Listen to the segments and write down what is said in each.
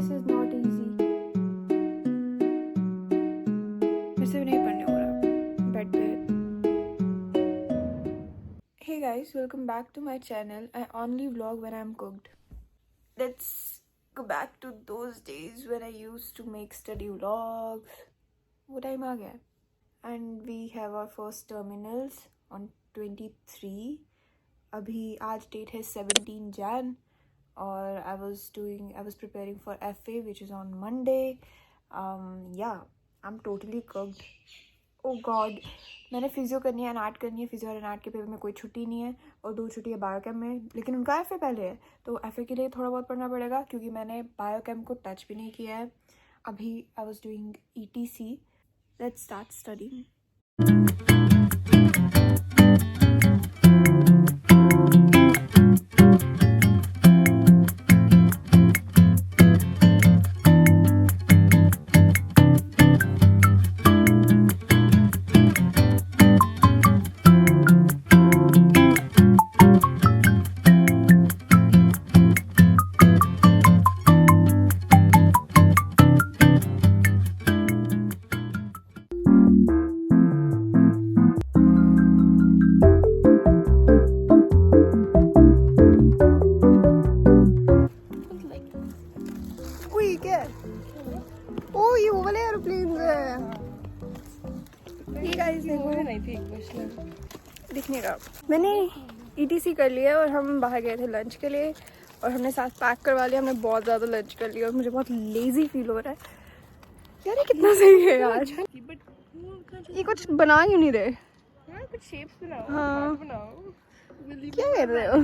MBBS is not easy. मेरे से भी नहीं पढ़ने हो रहा बेड पे. Hey guys, welcome back to my channel. I only vlog when I'm cooked. Let's go back to those days when I used to make study vlogs. वो time आ गया. And we have our first terminals on 23. अभी आज date है 17 Jan. और I was preparing for FA, which is on Monday. Yeah, I'm totally cooked. Oh God, मैंने physio करनी है, anat करनी है. फिजियो और एनाट के पेपर में कोई छुट्टी नहीं है और 2 छुट्टी है बायोकेम में, लेकिन उनका एफए पहले है, तो एफए के लिए थोड़ा बहुत पढ़ना पड़ेगा क्योंकि मैंने बायोकेम को टच भी नहीं किया है अभी. I was doing ETC. Let's start studying. ओ ये वो वाले एरोप्लेन है. ये गाइस देखो, दिखने का. मैंने ETC कर लिया और हम बाहर गए थे लंच के लिए और हमने साथ पैक करवा लिया. हमने बहुत ज़्यादा लंच कर लिया और मुझे बहुत लेजी फील हो रहा है. यार ये कितना सही है यार. ये कुछ बना क्यों नहीं रहे? कुछ शेप्स बनाओ. हाँ बनाओ. क्या कर रहे हो?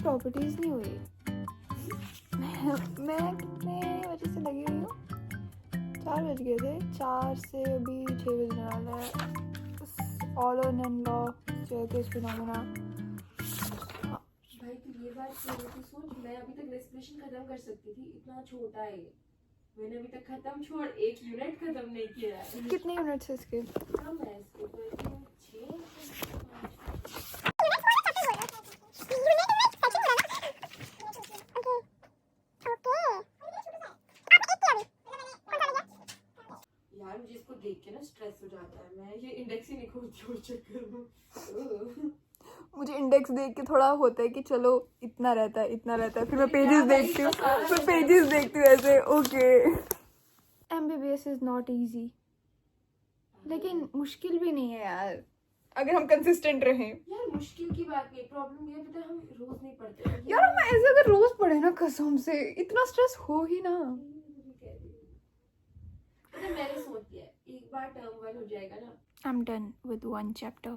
प्रॉपर्टीज नहीं हुई. मैं कितने बजे से लगी हुई हूँ? 4 बज गए थे. 4 से अभी 6 बजने वाला है. All in law staircase phenomena. भाई तू ये बात कह रही थी, सोच मैं अभी तक रेस्पिरेशन खत्म कर सकती थी, इतना छोटा है. मैंने अभी तक खत्म छोड़ 1 मिनट खत्म नहीं किया है. कितने यूनिट्स है इसके? कम है इसके 6. यार मुझे इसको देख के ना स्ट्रेस हो जाता है. मैं ये इंडेक्स ही नहीं खोलती हूँ चक्कर में. मुझे इंडेक्स देख के थोड़ा होता है कि चलो इतना रहता है. फिर मैं पेजेस देखती हूँ. ऐसे okay. MBBS is not easy, लेकिन मुश्किल भी नहीं है यार अगर हम कंसिस्टेंट रहें. यार मुश्किल की बात नहीं, प्रॉब्लम ये है पता है, हम रोज नहीं पढ़ते. यार हम ऐसे अगर रोज पढ़े ना कसम से इतना स्ट्रेस हो ही ना. मैंने सोच लिया एक बार टर्म 1 हो जाएगा ना. I'm done with 1 chapter.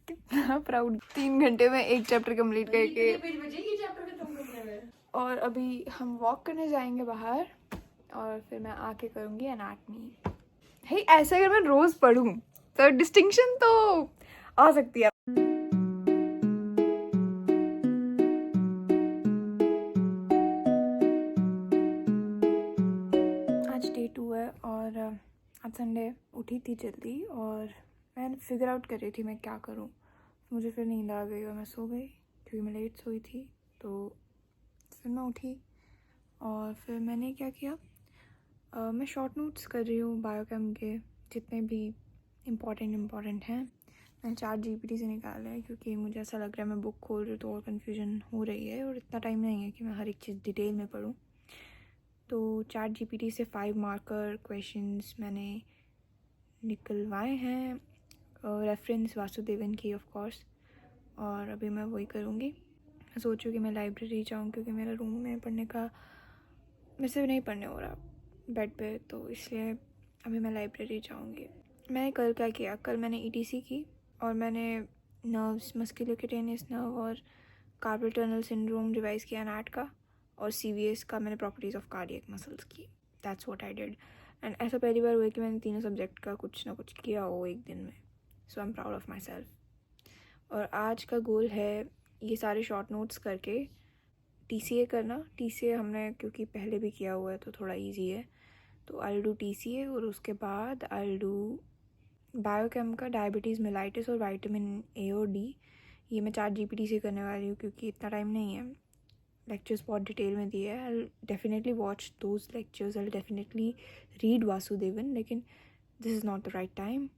कितना प्राउड. 3 घंटे में 1 चैप्टर कंप्लीट करके. ये चैप्टर खत्म करने में. और अभी हम वॉक करने जाएंगे बाहर और फिर मैं आके करूँगी एनाटमी. हे ऐसे अगर मैं रोज पढ़ूँ तो डिस्टिंक्शन तो आ सकती है. आज डे 2 है और आज संडे. उठी थी जल्दी और मैं फिगर आउट कर रही थी मैं क्या करूँ. मुझे फिर नींद आ गई और मैं सो गई क्योंकि मैं लेट सोई थी. तो फिर मैं उठी और फिर मैंने क्या किया, मैं शॉर्ट नोट्स कर रही हूँ बायोकेम के जितने भी इम्पॉर्टेंट हैं. मैंने ChatGPT से निकाला है क्योंकि मुझे ऐसा लग रहा है मैं बुक खोल रही हूँ तो और कन्फ्यूजन हो रही है और इतना टाइम नहीं है कि मैं हर एक चीज़ डिटेल में पढूं. तो ChatGPT से 5 मार्कर क्वेश्चंस मैंने निकलवाए हैं, रेफरेंस वासुदेवन की ऑफ कोर्स. और अभी मैं वही करूँगी. मैं सोचूँ कि मैं लाइब्रेरी जाऊँ क्योंकि मेरा रूम में पढ़ने का मेरे से नहीं पढ़ने हो रहा बेड पे, तो इसलिए अभी मैं लाइब्रेरी जाऊँगी. मैंने कल क्या किया, कल मैंने ETC की और मैंने नर्व्स, मस्कुलोक्यूटेनियस नर्व और कार्पल टनल सिंड्रोम रिवाइज़ किया एनाट का, और CVS का मैंने प्रॉपर्टीज़ ऑफ कार्डियक मसल्स की. That's what I did. And ऐसा पहली बार हुआ कि मैंने तीनों सब्जेक्ट का कुछ ना कुछ किया हो एक दिन में. So I am proud of myself. और आज का गोल है ये सारे शॉर्ट नोट्स करके TCA करना। TCA हमने क्योंकि पहले भी किया हुआ है तो थोड़ा इजी है, तो आई डू TCA और उसके बाद आई डू बायोकेम का डायबिटीज़ मेलाइटिस और विटामिन A और D। ये मैं ChatGPT से करने वाली हूँ क्योंकि इतना टाइम नहीं है। लेक्चर्स बहुत डिटेल में दिए है। I definitely watch those lectures, I definitely read Vasudevan, लेकिन this is not the right time.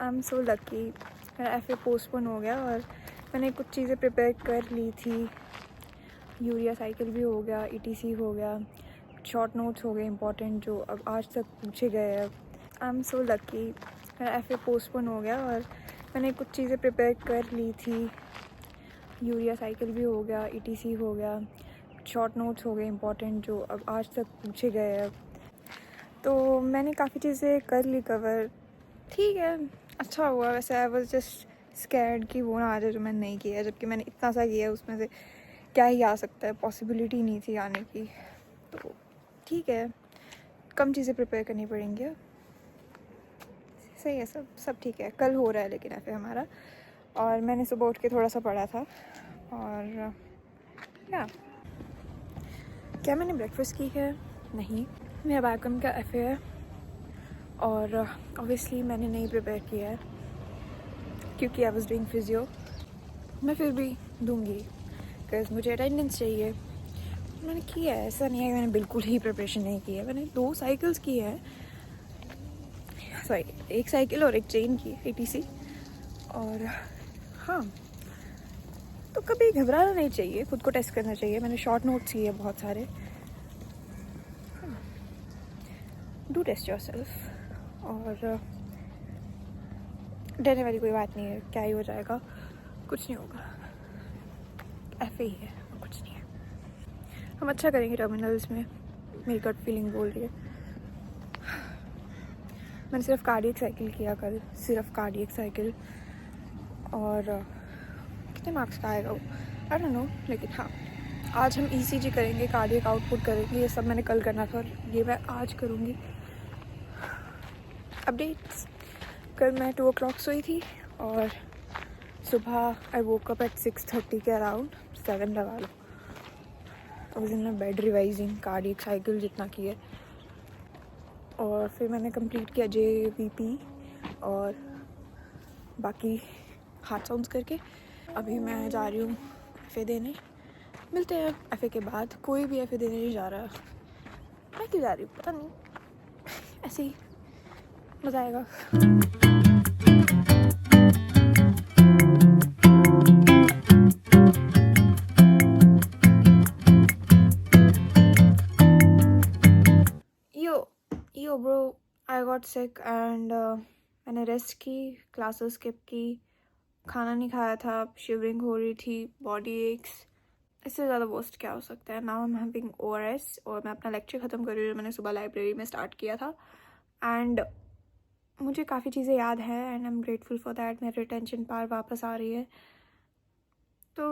I am so lucky, मेरा FA पोस्टपोन हो गया और मैंने कुछ चीज़ें प्रिपेयर कर ली थी। यूरिया साइकिल भी हो गया, ETC हो गया, शॉर्ट नोट्स हो गए इंपॉर्टेंट जो अब आज तक पूछे गए हैं। आई एम सो लकी, मेरा FA पोस्टपोन हो गया और मैंने कुछ चीज़ें प्रिपेयर कर ली थी। यूरिया साइकिल भी हो गया, ETC हो गया, शॉर्ट नोट्स हो गए इंपॉर्टेंट जो अब आज तक पूछे गए हैं। तो मैंने काफ़ी चीज़ें कर ली कवर, ठीक है, अच्छा हुआ। वैसे आई वॉज जस्ट स्कैर्ड कि वो ना आ जाए जो मैंने नहीं किया, जबकि मैंने इतना सा किया उसमें से क्या ही आ सकता है, पॉसिबिलिटी नहीं थी आने की। तो ठीक है, कम चीज़ें प्रिपेयर करनी पड़ेंगी अब। सही है, सब ठीक है। कल हो रहा है लेकिन FA हमारा, और मैंने सुबह उठ के थोड़ा सा पढ़ा था। और क्या मैंने ब्रेकफास्ट की है? नहीं। मेरा बायोकेम का FA है और ऑब्वियसली मैंने नहीं प्रिपेयर किया है क्योंकि आई वॉज डूइंग फिजियो। मैं फिर भी दूंगी बिकॉज मुझे अटेंडेंस चाहिए। मैंने किया है, ऐसा नहीं है कि मैंने बिल्कुल ही प्रिपरेशन नहीं की है। मैंने 2 साइकिल्स की है, सॉरी 1 साइकिल और 1 चेन की है, ETC। और हाँ, तो कभी घबराना नहीं चाहिए, खुद को टेस्ट करना चाहिए। मैंने शॉर्ट नोट्स किए बहुत सारे। डू टेस्ट योर सेल्फ, और डरने वाली कोई बात नहीं है, क्या ही हो जाएगा, कुछ नहीं होगा। FA ही है, कुछ नहीं है। हम अच्छा करेंगे टर्मिनल्स में, मेरी गट फीलिंग बोल रही है। मैंने सिर्फ कार्डियक साइकिल किया कल, सिर्फ कार्डियक साइकिल। और कितने मार्क्स का आएगा वो आई डोंट नो, लेकिन हाँ, आज हम ECG करेंगे, कार्डियक आउटपुट करेंगे। ये सब मैंने कल करना था और ये मैं आज करूँगी। अपडेट्स, कल मैं 2 o'clock सोई थी और सुबह आई वोक अप एट 6:30 के अराउंड, 7 लगा लो। उस दिन मैं बेड रिवाइजिंग कार्डियक साइकिल जितना की है, और फिर मैंने कंप्लीट किया JVP और बाकी हार्ट साउंड्स करके। अभी मैं जा रही हूँ FA देने। मिलते हैं FA के बाद। कोई भी FA देने नहीं जा रहा, मैं क्यों जा रही हूँ पता नहीं, ऐसे ही मज़ा आएगा। यो bro, I got sick and मैंने रेस्ट की, क्लासेस स्किप की, खाना नहीं खाया था, शिवरिंग हो रही थी, बॉडी एक्स। इससे ज़्यादा वर्स्ट क्या हो सकता है। Now I am having ORS और मैं अपना लेक्चर ख़त्म कर रही हूँ। मैंने सुबह लाइब्रेरी में स्टार्ट किया था एंड मुझे काफ़ी चीज़ें याद है and I am grateful for that. मेरी रिटेंशन पावर वापस आ रही है। तो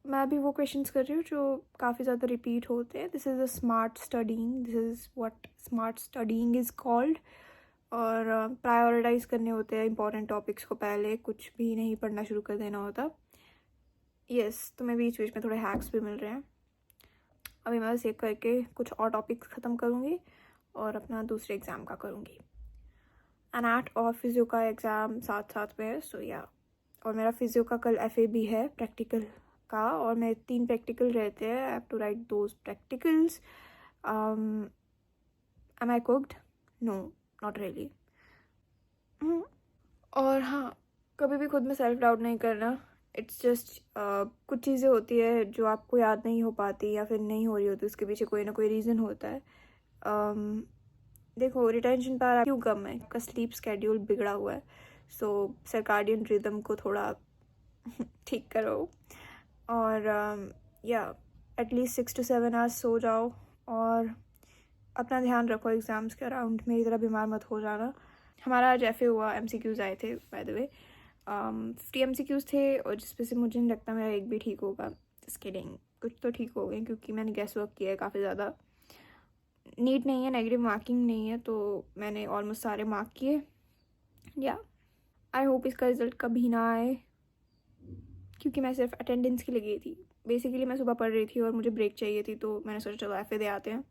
मैं अभी वो क्वेश्चंस कर रही हूँ जो काफ़ी ज़्यादा रिपीट होते हैं। This is a smart studying, this is what smart studying is called. और प्रायोरिटाइज करने होते हैं इंपॉर्टेंट टॉपिक्स को पहले, कुछ भी नहीं पढ़ना शुरू कर देना होता। यस, तो मैं बीच बीच में थोड़े हैक्स भी मिल रहे हैं। अभी मैं बस एक करके कुछ और टॉपिक्स ख़त्म करूँगी और अपना दूसरे एग्ज़ाम का करूँगी। एनएट और फिज़ियो का एग्ज़ाम साथ साथ में है, सो या। और मेरा फिज़ियो का कल FAB है प्रैक्टिकल का, और मेरे 3 प्रैक्टिकल रहते हैं। I have to write those practicals. Am I cooked? No, not really. और हाँ, कभी भी खुद में सेल्फ डाउट नहीं करना। इट्स जस्ट कुछ चीज़ें होती है जो आपको याद नहीं हो पाती या फिर नहीं हो रही होती, उसके पीछे कोई ना कोई रीज़न होता है। देखो, रिटेंशन पावर क्यों कम है? का स्लीप स्केड्यूल बिगड़ा हुआ है, सो सर्काडियन रिदम को थोड़ा ठीक करो। और या एटलीस्ट 6 to 7 आवर्स सो जाओ, और अपना ध्यान रखो एग्ज़ाम्स के अराउंड। मेरी तरह बीमार मत हो जाना। हमारा आज FA हुआ, MCQs आए थे बाय द वे। 50 MCQs थे, और जिस पे से मुझे नहीं लगता मेरा एक भी ठीक होगा। जस्ट किडिंग, कुछ तो ठीक हो गए क्योंकि मैंने गैस वर्क किया है काफ़ी ज़्यादा। नीट नहीं है, नेगेटिव मार्किंग नहीं है, तो मैंने ऑलमोस्ट सारे मार्क किए। या आई होप इसका रिज़ल्ट कभी ना आए, क्योंकि मैं सिर्फ अटेंडेंस के लिए गई थी। बेसिकली मैं सुबह पढ़ रही थी और मुझे ब्रेक चाहिए थी, तो मैंने सोचा चलो FA दे आते हैं।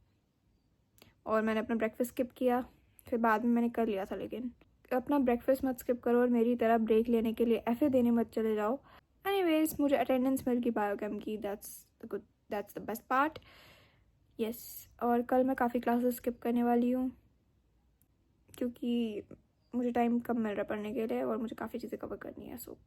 और मैंने अपना ब्रेकफास्ट स्किप किया, फिर बाद में मैंने कर लिया था। लेकिन अपना ब्रेकफास्ट मत स्किप करो, और मेरी तरह ब्रेक लेने के लिए FA देने मत चले जाओ। एनीवेज, मुझे अटेंडेंस मिल गई बायोकेम की, that's the best part. Yes, और कल मैं काफ़ी क्लासेस स्किप करने वाली हूँ, क्योंकि मुझे टाइम कम मिल रहा है पढ़ने के लिए, और मुझे काफ़ी चीज़ें कवर करनी है। सो